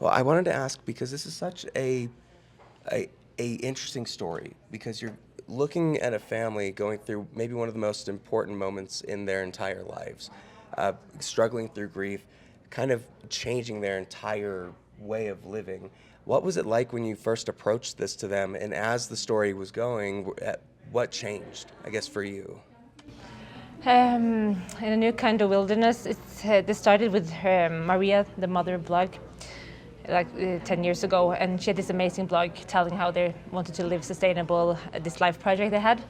Well, I wanted to ask because this is such a, a interesting story because you're looking at a family going through maybe one of the most important moments in their entire lives, struggling through grief, kind of changing their entire way of living. What was it like when you first approached this to them, and as the story was going, what changed, I guess, for you? In a new kind of wilderness, this started with Maria, the mother blog, like 10 years ago, and she had this amazing blog telling how they wanted to live sustainable, this life project they had,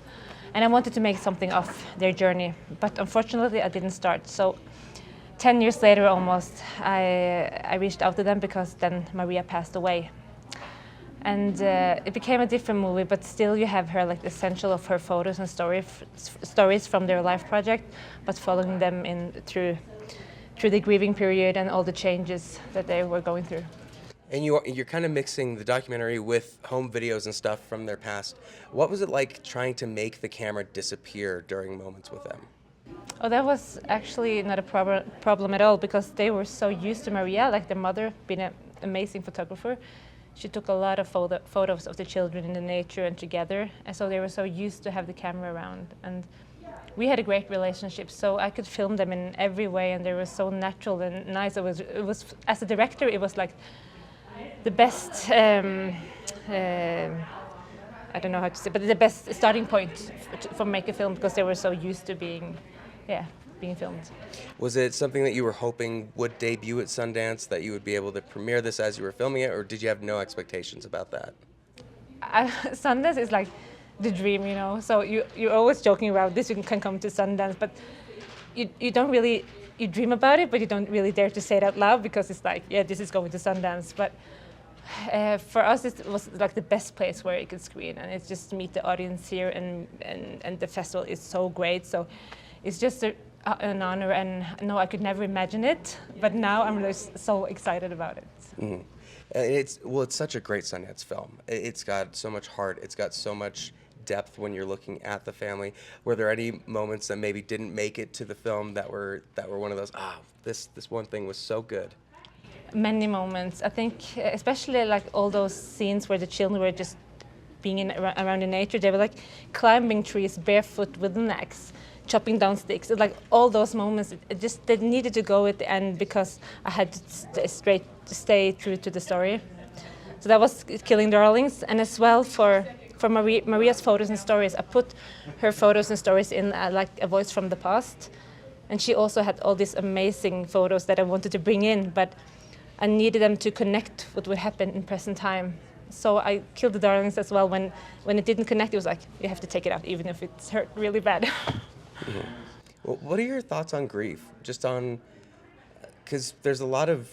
and I wanted to make something of their journey, but unfortunately I didn't start. So 10 years later almost, I reached out to them because then Maria passed away. And it became a different movie, but still you have her, like, the essential of her photos and stories from their life project, but following them in through the grieving period and all the changes that they were going through. And you're kind of mixing the documentary with home videos and stuff from their past. What was it like trying to make the camera disappear during moments with them? Oh, that was actually not a problem at all, because they were so used to Maria, like their mother, being an amazing photographer. She took a lot of photos of the children in the nature and together, and so they were so used to have the camera around. And we had a great relationship, so I could film them in every way, and they were so natural and nice. It was as a director, it was like the best. I don't know how to say, but the best starting point for make a film, because they were so used to being filmed. Was it something that you were hoping would debut at Sundance, that you would be able to premiere this as you were filming it, or did you have no expectations about that? Sundance is like the dream, you know. So you're always joking about this. You can come to Sundance, but you don't really, you dream about it, but you don't really dare to say it out loud, because it's like, yeah, this is going to Sundance. But for us, it was like the best place where it could screen, and it's just to meet the audience here, and the festival is so great. So it's just an honor, and no, I could never imagine it, but now I'm really so excited about it. Mm-hmm. It's such a great Sundance film. It's got so much heart. It's got so much depth when you're looking at the family. Were there any moments that maybe didn't make it to the film that were one of those, this one thing was so good? Many moments. I think especially like all those scenes where the children were just being around in nature. They were like climbing trees barefoot with an axe, chopping down sticks. Like all those moments, they needed to go at the end, because I had to stay true to the story. So that was Killing Darlings, and as well for Maria's photos and stories, I put her photos and stories in like a voice from the past, and she also had all these amazing photos that I wanted to bring in, but I needed them to connect what would happen in present time. So I killed the darlings as well. When it didn't connect, it was like, you have to take it out, even if it's hurt really bad. Mm-hmm. Well, what are your thoughts on grief? Just on, because there's a lot of,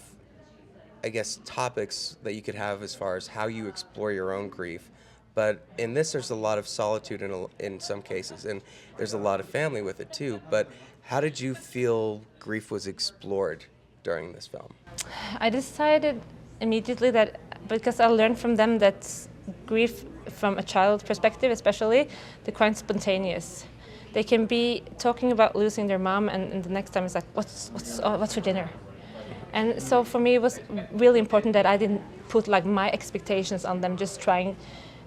I guess, topics that you could have as far as how you explore your own grief. But in this, there's a lot of solitude in some cases, and there's a lot of family with it too. But how did you feel grief was explored during this film? I decided immediately that, because I learned from them that grief from a child's perspective especially, they're quite spontaneous. They can be talking about losing their mom, and the next time it's like, what's for dinner? And so for me it was really important that I didn't put like my expectations on them, just trying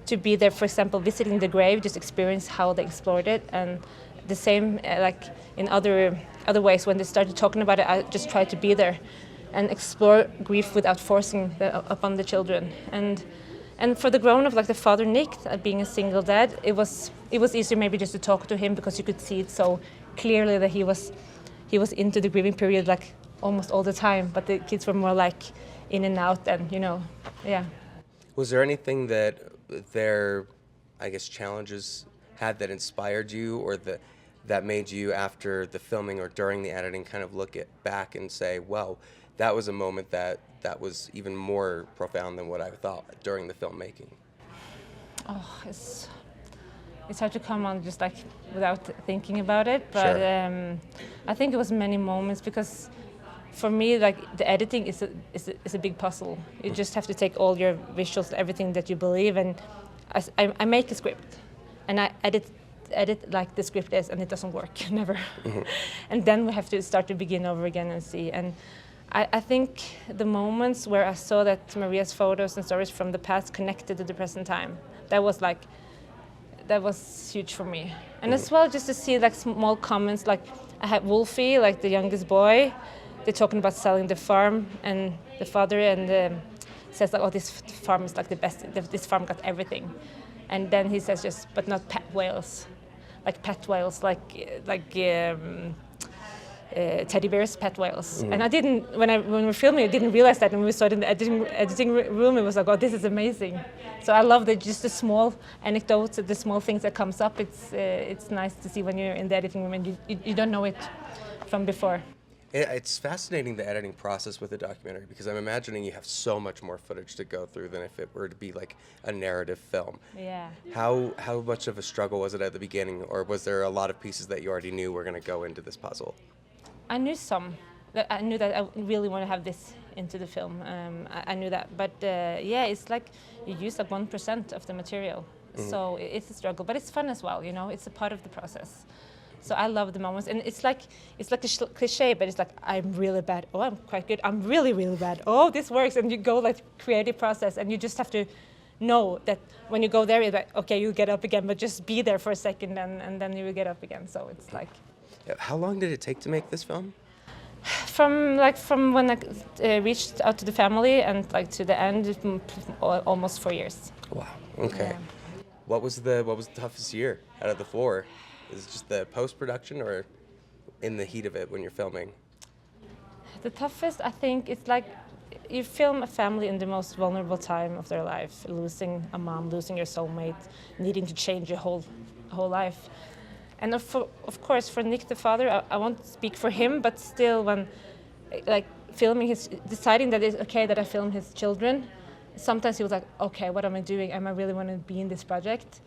to be there, for example, visiting the grave, just experience how they explored it. And the same like in other ways, when they started talking about it, I just tried to be there and explore grief without forcing upon the children. And for the grown-up, like the father Nick, being a single dad, it was easier maybe just to talk to him, because you could see it so clearly that he was into the grieving period like almost all the time. But the kids were more like in and out, and yeah. Was there anything that their, I guess, challenges had that inspired you, or that made you, after the filming or during the editing, kind of look back and say, well, that was a moment that was even more profound than what I thought during the filmmaking? Oh, it's hard to come on just like without thinking about it, but sure. I think it was many moments, because for me, like, the editing is a big puzzle. You just have to take all your visuals, everything that you believe, and I make a script, and I edit like the script is, and it doesn't work, never. Mm-hmm. And then we have to start to begin over again and see. And I think the moments where I saw that Maria's photos and stories from the past connected to the present time, that was huge for me. And as well, just to see like small comments, like I had Wolfie, like the youngest boy, they're talking about selling the farm, and the father says like, oh, this farm is like the best, this farm got everything. And then he says just, but not pet whales, like teddy bears, pet whales. And I didn't, when we were filming, I didn't realize that. When we saw it in the editing room, it was like, oh, this is amazing. So I love that, just the small anecdotes, the small things that comes up. It's nice to see when you're in the editing room and you don't know it from before. It's fascinating, the editing process with a documentary, because I'm imagining you have so much more footage to go through than if it were to be like a narrative film. Yeah. How much of a struggle was it at the beginning, or was there a lot of pieces that you already knew were going to go into this puzzle? I knew some. I knew that I really want to have this into the film. I knew that, but yeah, it's like you use like 1% of the material, so it's a struggle, but it's fun as well. You know, it's a part of the process. So I love the moments, and it's like a cliche, but it's like, I'm really bad. Oh, I'm quite good. I'm really, really bad. Oh, this works, and you go like creative process, and you just have to know that when you go there, it's like, okay, you'll get up again, but just be there for a second, and then you will get up again. So it's like. How long did it take to make this film? From when I reached out to the family and like to the end, almost 4 years. Wow. Okay. Yeah. What was the toughest year out of the 4? Is it just the post-production, or in the heat of it when you're filming? The toughest, I think, it's like you film a family in the most vulnerable time of their life, losing a mom, losing your soulmate, needing to change your whole life. And of course, for Nick, the father, I won't speak for him, but still, when like filming deciding that it's okay that I film his children, sometimes he was like, okay, what am I doing? Am I really want to be in this project?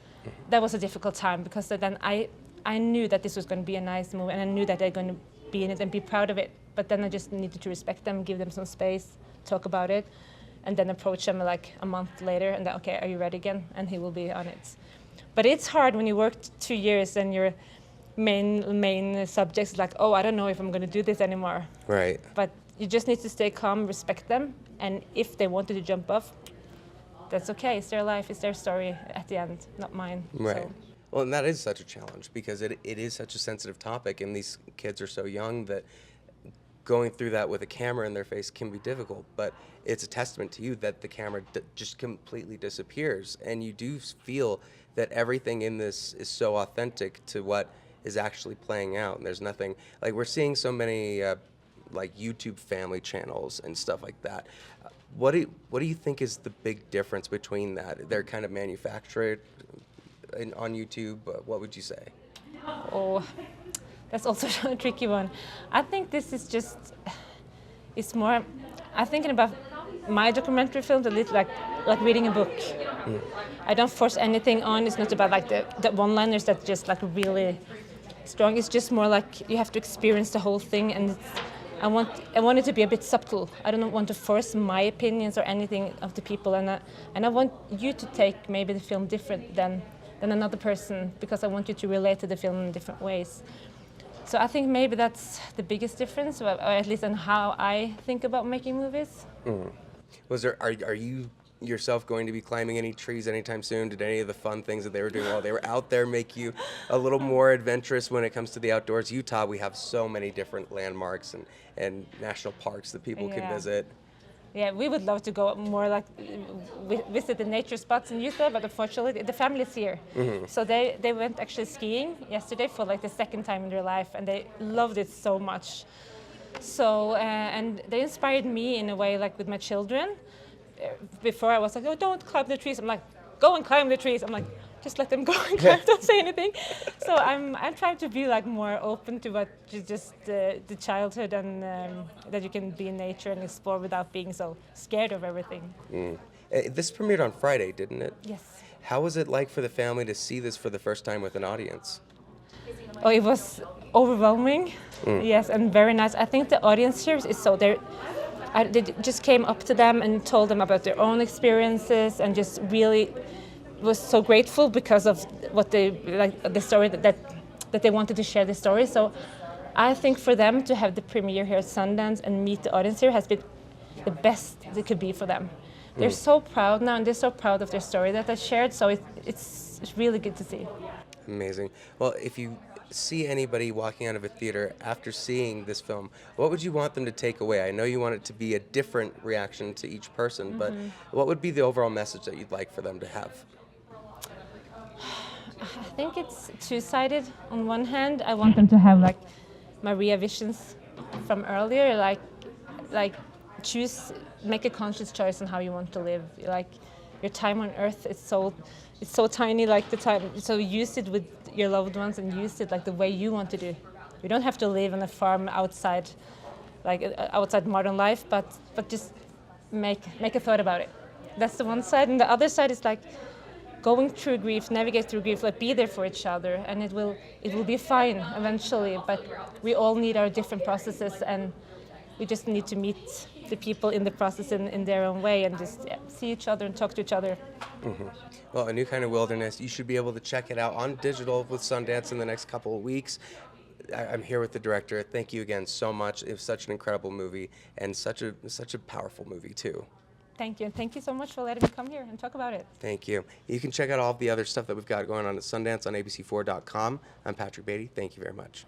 That was a difficult time, because then I knew that this was going to be a nice movie, and I knew that they're going to be in it and be proud of it. But then I just needed to respect them, give them some space, talk about it, and then approach them like a month later and then, okay, are you ready again? And he will be on it. But it's hard when you work 2 years and your main subject is like, oh, I don't know if I'm going to do this anymore. Right. But you just need to stay calm, respect them, and if they wanted to jump off, that's okay. It's their life, it's their story at the end, not mine. Right. So. Well, and that is such a challenge, because it is such a sensitive topic, and these kids are so young that going through that with a camera in their face can be difficult. But it's a testament to you that the camera just completely disappears, and you do feel that everything in this is so authentic to what is actually playing out. And there's nothing, like, we're seeing so many like YouTube family channels and stuff like that. What do you think is the big difference between that? They're kind of manufactured on YouTube. What would you say? Oh, that's also a tricky one. I think this is just, it's more, I'm thinking about my documentary films a little like reading a book. I don't force anything on. It's not about like the one-liners that just like really strong. It's just more like you have to experience the whole thing, and I want it to be a bit subtle. I don't want to force my opinions or anything of the people, and I want you to take maybe the film different than another person, because I want you to relate to the film in different ways. So I think maybe that's the biggest difference, or at least in how I think about making movies. Are you yourself going to be climbing any trees anytime soon? Did any of the fun things that they were doing while they were out there make you a little more adventurous when it comes to the outdoors? Utah, we have so many different landmarks and national parks that people can visit. Yeah, we would love to go more like visit the nature spots in Utah, but unfortunately the family's here. So they went actually skiing yesterday for like the second time in their life, and they loved it so much. So and they inspired me in a way, like with my children. Before I was like, oh, don't climb the trees. I'm like, go and climb the trees. I'm like, just let them go and climb, don't say anything. So I'm trying to be like more open to what just the childhood, and that you can be in nature and explore without being so scared of everything. This premiered on Friday, didn't it? Yes. How was it like for the family to see this for the first time with an audience? Oh, it was overwhelming. Yes, and very nice. I think the audience here is so they just came up to them and told them about their own experiences, and just really was so grateful because of what they like, the story that they wanted to share the story. So I think for them to have the premiere here at Sundance and meet the audience here has been the best it could be for them. They're so proud now, and they're so proud of their story that I shared, so it's really good to see. Amazing. Well, if you see anybody walking out of a theater after seeing this film, what would you want them to take away? I know you want it to be a different reaction to each person, but what would be the overall message that you'd like for them to have? I think it's two-sided. On one hand, I want them to have like Maria visions from earlier, like make a conscious choice on how you want to live. Like your time on Earth is so tiny, like the time. So use it with your loved ones and use it like the way you want to do. You don't have to live on a farm outside, like outside modern life, but just make a thought about it. That's the one side, and the other side is like going through grief, navigate through grief, like be there for each other, and it will be fine eventually. But we all need our different processes, and we just need to meet the people in the process in their own way, and just see each other and talk to each other. Well, A New Kind of Wilderness, you should be able to check it out on digital with Sundance in the next couple of weeks. I'm here with the director. Thank you again so much. It was such an incredible movie, and such a powerful movie too. Thank you, and thank you so much for letting me come here and talk about it. Thank you. You can check out all of the other stuff that we've got going on at Sundance on abc4.com. I'm Patrick Beatty. Thank you very much.